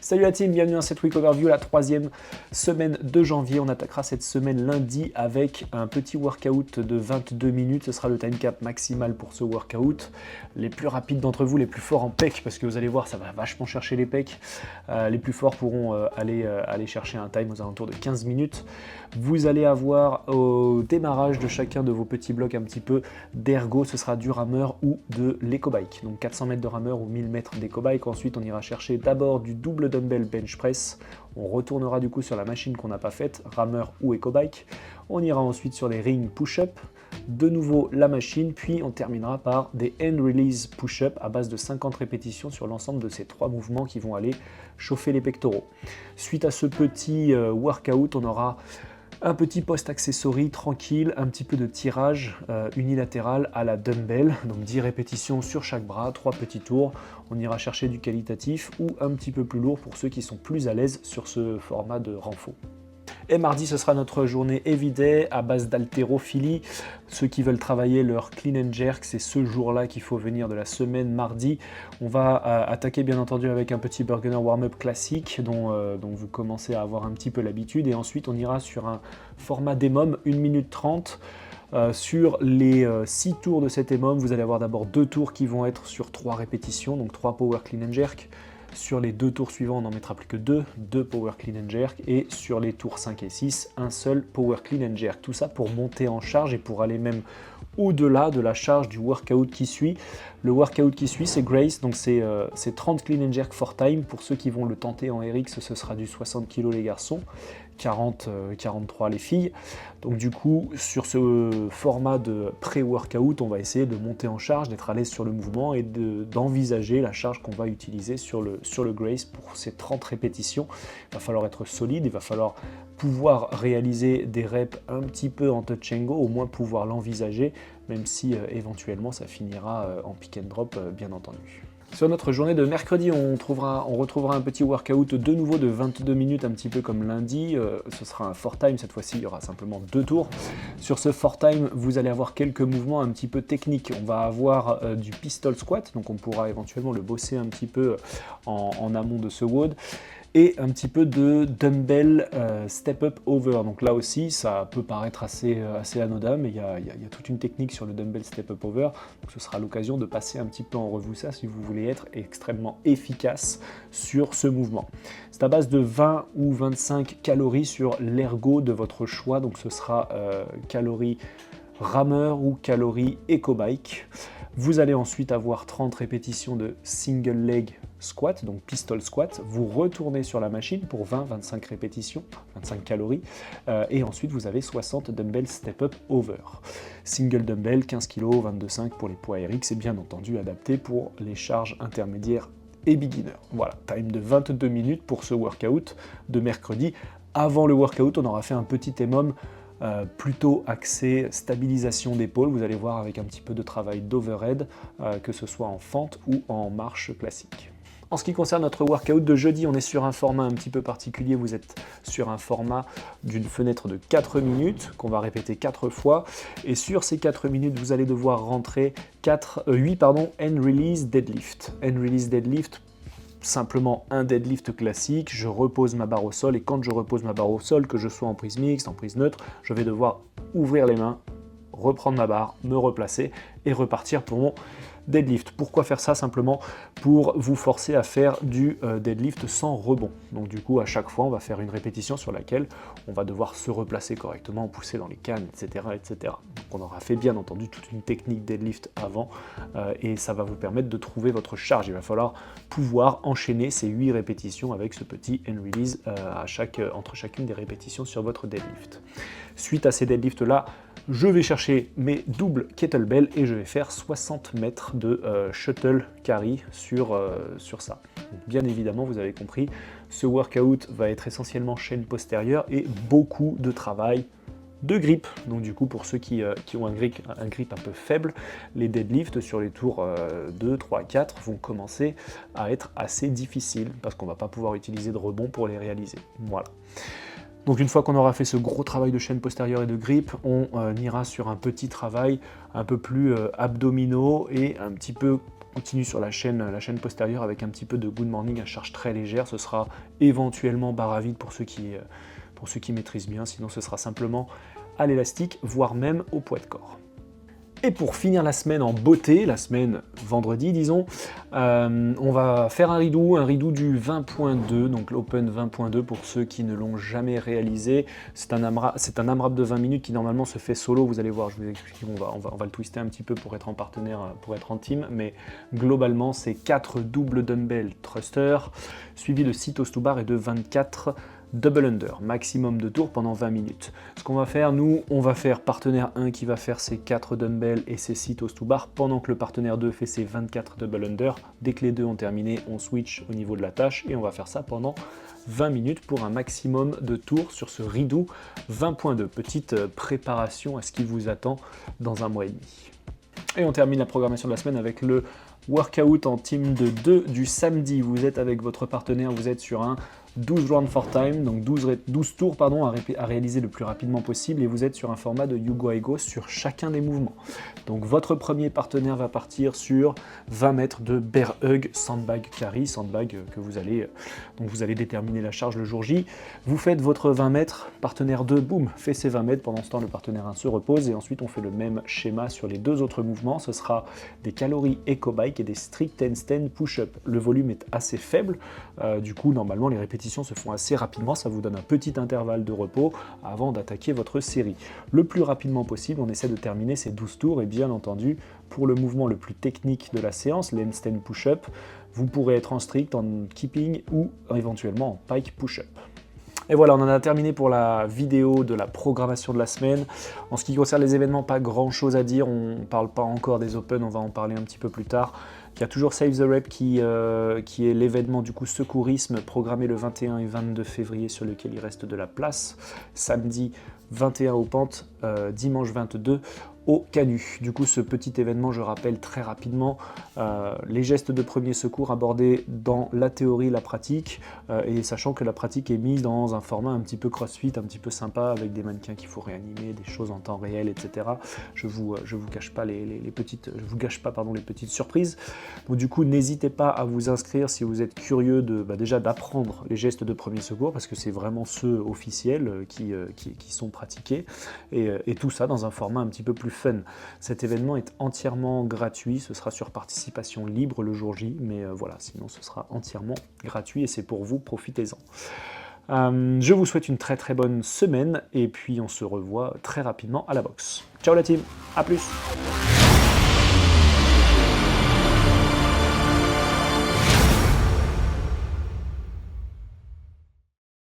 Salut la team, bienvenue dans cette Week Overview, la troisième semaine de janvier. On attaquera cette semaine lundi avec un petit workout de 22 minutes. Ce sera le time cap maximal pour ce workout. Les plus rapides d'entre vous, les plus forts en pec, parce que vous allez voir, ça va vachement chercher les pecs. Les plus forts pourront aller chercher un time aux alentours de 15 minutes. Vous allez avoir au démarrage de chacun de vos petits blocs un petit peu d'ergo. Ce sera du rameur ou de l'éco-bike. Donc 400 mètres de rameur ou 1000 mètres d'éco-bike. Ensuite, on ira chercher d'abord du double dumbbell bench press. On retournera du coup sur la machine qu'on n'a pas faite, rameur ou éco-bike. On ira ensuite sur les ring push-up. De nouveau la machine, puis on terminera par des hand release push-up à base de 50 répétitions sur l'ensemble de ces trois mouvements qui vont aller chauffer les pectoraux. Suite à ce petit workout, on aura un petit post-accessory tranquille, un petit peu de tirage unilatéral à la dumbbell, donc 10 répétitions sur chaque bras, 3 petits tours. On ira chercher du qualitatif ou un petit peu plus lourd pour ceux qui sont plus à l'aise sur ce format de renfort. Et mardi, ce sera notre journée everyday à base d'haltérophilie. Ceux qui veulent travailler leur clean and jerk, c'est ce jour-là qu'il faut venir de la semaine mardi. On va attaquer bien entendu avec un petit burgener warm-up classique dont vous commencez à avoir un petit peu l'habitude. Et ensuite, on ira sur un format d'EMOM, 1 minute 30. Sur les 6 tours de cet EMOM, vous allez avoir d'abord 2 tours qui vont être sur 3 répétitions, donc 3 power clean and jerk. Sur les 2 tours suivants, on n'en mettra plus que 2 power clean and jerk, et sur les tours 5 et 6, un seul power clean and jerk. Tout ça pour monter en charge et pour aller même au-delà de la charge du workout qui suit. Le workout qui suit, c'est Grace, donc c'est 30 clean and jerk for time. Pour ceux qui vont le tenter en RX, ce sera du 60 kg les garçons, 43 les filles. Donc du coup, sur ce format de pré-workout, on va essayer de monter en charge, d'être à l'aise sur le mouvement et d'envisager la charge qu'on va utiliser sur le Grace pour ces 30 répétitions. Il va falloir être solide, il va falloir pouvoir réaliser des reps un petit peu en touch and go, au moins pouvoir l'envisager, même si éventuellement ça finira en pick and drop, bien entendu. Sur notre journée de mercredi, on retrouvera un petit workout de nouveau de 22 minutes, un petit peu comme lundi. Ce sera un 4 time, cette fois-ci il y aura simplement 2 tours. Sur ce 4 time, vous allez avoir quelques mouvements un petit peu techniques. On va avoir du pistol squat, donc on pourra éventuellement le bosser un petit peu en amont de ce WOD. Et un petit peu de dumbbell step up over. Donc là aussi, ça peut paraître assez anodin, mais il y a toute une technique sur le dumbbell step up over. Donc ce sera l'occasion de passer un petit peu en revue ça si vous voulez être extrêmement efficace sur ce mouvement. C'est à base de 20 ou 25 calories sur l'ergo de votre choix. Donc ce sera calories rameur ou calories éco-bike. Vous allez ensuite avoir 30 répétitions de single leg squat, donc pistol squat. Vous retournez sur la machine pour 20-25 répétitions, 25 calories. Et ensuite, vous avez 60 dumbbell step up over. Single dumbbell, 15 kg, 22,5 pour les poids RX, et bien entendu adapté pour les charges intermédiaires et beginner. Voilà, time de 22 minutes pour ce workout de mercredi. Avant le workout, on aura fait un petit EMOM plutôt axé stabilisation d'épaule. Vous allez voir avec un petit peu de travail d'overhead, que ce soit en fente ou en marche classique. En ce qui concerne notre workout de jeudi, on est sur un format un petit peu particulier. Vous êtes sur un format d'une fenêtre de 4 minutes qu'on va répéter 4 fois. Et sur ces 4 minutes, vous allez devoir rentrer 8 hand release deadlift. Hand release deadlift, simplement un deadlift classique, je repose ma barre au sol, et quand je repose ma barre au sol, que je sois en prise mixte, en prise neutre, je vais devoir ouvrir les mains, reprendre ma barre, me replacer et repartir pour mon deadlift. Pourquoi faire ça? Simplement pour vous forcer à faire du deadlift sans rebond. Donc du coup, à chaque fois, on va faire une répétition sur laquelle on va devoir se replacer correctement, pousser dans les cannes, etc. etc. Donc on aura fait bien entendu toute une technique deadlift avant, et ça va vous permettre de trouver votre charge. Il va falloir pouvoir enchaîner ces 8 répétitions avec ce petit hand release entre chacune des répétitions sur votre deadlift. Suite à ces deadlifts-là, je vais chercher mes doubles kettlebell et je vais faire 60 mètres de shuttle carry sur ça. Donc, bien évidemment, vous avez compris, ce workout va être essentiellement chaîne postérieure et beaucoup de travail de grip. Donc du coup, pour ceux qui ont un grip un peu faible, les deadlifts sur les tours 2, 3, 4 vont commencer à être assez difficiles parce qu'on ne va pas pouvoir utiliser de rebond pour les réaliser. Voilà. Donc une fois qu'on aura fait ce gros travail de chaîne postérieure et de grip, on ira sur un petit travail un peu plus abdominaux et un petit peu continue sur la chaîne postérieure avec un petit peu de good morning à charge très légère. Ce sera éventuellement barre à vide pour ceux qui maîtrisent bien, sinon ce sera simplement à l'élastique, voire même au poids de corps. Et pour finir la semaine en beauté, la semaine vendredi disons, on va faire un redo du 20.2, donc l'Open 20.2 pour ceux qui ne l'ont jamais réalisé. C'est un AMRAP de 20 minutes qui normalement se fait solo, vous allez voir, je vous explique, on va le twister un petit peu pour être en partenaire, pour être en team, mais globalement c'est 4 doubles dumbbell thrusters, suivi de 6 toes to bar et de 24 double under, maximum de tours pendant 20 minutes. Ce qu'on va faire, nous, on va faire partenaire 1 qui va faire ses 4 dumbbells et ses 6 toes to bar, pendant que le partenaire 2 fait ses 24 double under. Dès que les deux ont terminé, on switch au niveau de la tâche et on va faire ça pendant 20 minutes pour un maximum de tours sur ce redo 20.2. Petite préparation à ce qui vous attend dans un mois et demi. Et on termine la programmation de la semaine avec le workout en team de 2 du samedi. Vous êtes avec votre partenaire, vous êtes sur un 12 rounds for time, donc 12 tours à réaliser le plus rapidement possible, et vous êtes sur un format de You Go I Go sur chacun des mouvements. Donc votre premier partenaire va partir sur 20 mètres de bear hug sandbag carry, sandbag dont vous allez déterminer la charge le jour J. Vous faites votre 20 mètres, partenaire 2, boum, fait ses 20 mètres, pendant ce temps le partenaire 1 se repose, et ensuite on fait le même schéma sur les deux autres mouvements. Ce sera des calories eco-bike et des strict handstand push-up. Le volume est assez faible, du coup normalement les répétitions se font assez rapidement, ça vous donne un petit intervalle de repos avant d'attaquer votre série. Le plus rapidement possible, on essaie de terminer ces 12 tours, et bien entendu, pour le mouvement le plus technique de la séance, l'handstand push-up, vous pourrez être en strict, en keeping ou éventuellement en pike push-up. Et voilà, on en a terminé pour la vidéo de la programmation de la semaine. En ce qui concerne les événements, pas grand chose à dire, on ne parle pas encore des Open, on va en parler un petit peu plus tard. Il y a toujours Save the Rep qui est l'événement du coup secourisme programmé le 21 et 22 février sur lequel il reste de la place. Samedi 21 aux Pentes, dimanche 22 au Canut. Du coup, ce petit événement, je rappelle très rapidement les gestes de premier secours abordés dans la théorie, la pratique, et sachant que la pratique est mise dans un format un petit peu crossfit, un petit peu sympa, avec des mannequins qu'il faut réanimer, des choses en temps réel, etc. Je vous gâche pas les petites surprises. Donc du coup, n'hésitez pas à vous inscrire si vous êtes curieux déjà d'apprendre les gestes de premier secours, parce que c'est vraiment ceux officiels qui sont pratiqués, et tout ça dans un format un petit peu plus fun. Cet événement est entièrement gratuit, ce sera sur participation libre le jour J, mais voilà, sinon ce sera entièrement gratuit et c'est pour vous, profitez-en. Je vous souhaite une très très bonne semaine et puis on se revoit très rapidement à la boxe. Ciao la team, à plus.